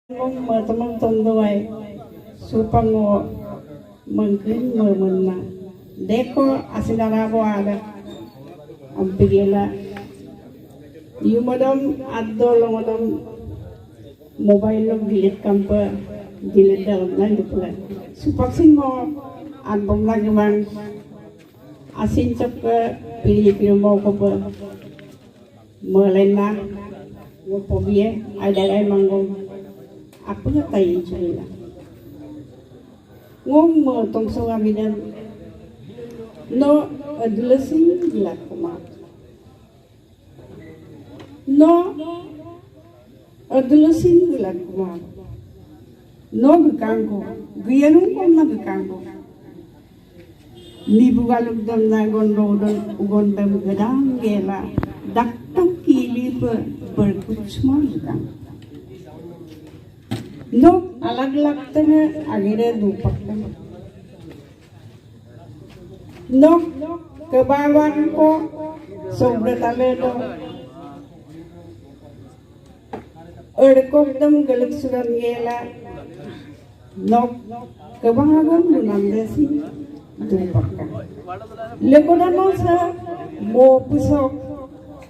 teman tondoy supango mungkin memena deko asinara ko ada ampigela yumadam adolongodam mobile lo gilit kampa gilit dalam nan dupulan supaksin mo album lagi man asin cep pilih mau ko ba melena mo pobie ada ay manggong apa ya tayo cerita ngom mo tong sa amin no adolescent gilak kumat no adolescent gilak kumat no ganggo giyanong ko na ganggo ni bugalog dam na gondam gadang gela daktok kili berkutsma ganggo no alag-lag tana agire dupak tana no kebawan ko sobre taledo erdkok dam galak suran gela no kebangan lunam desi dupak lekoda no sa mo pusok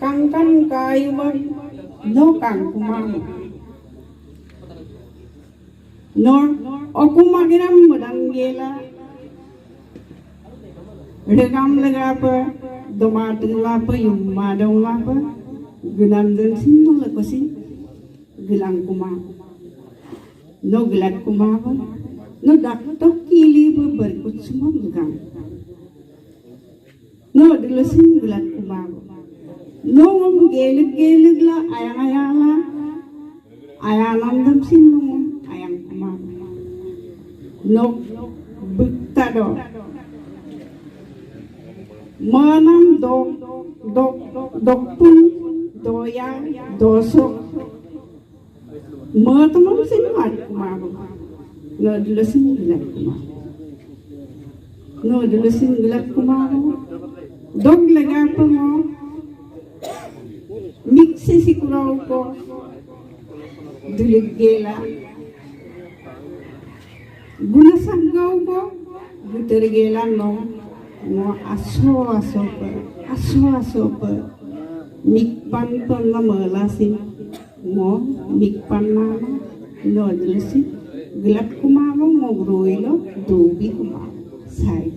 kangkan kayuman no kang kumam nor aku magiram madang gela regam laga pa domatung la pa yung madong la pa gunam den sino la kasi gilang kuma no gilang kuma pa no dakto kili pa berkut semua gang no dilasin gilang kuma no ngom gelig la ayang dam sino no bektado manam dok pun doya dosok matamam sinwat kumago no dilasin gilak kumago dog laga pa mo mixi sikuraw ko dilig gela guna saggaw ko guter gelan no aso pa mikpan pa na malasin mo mikpan na no dilasi gilat kumawang mo gruilo dubi kumawang say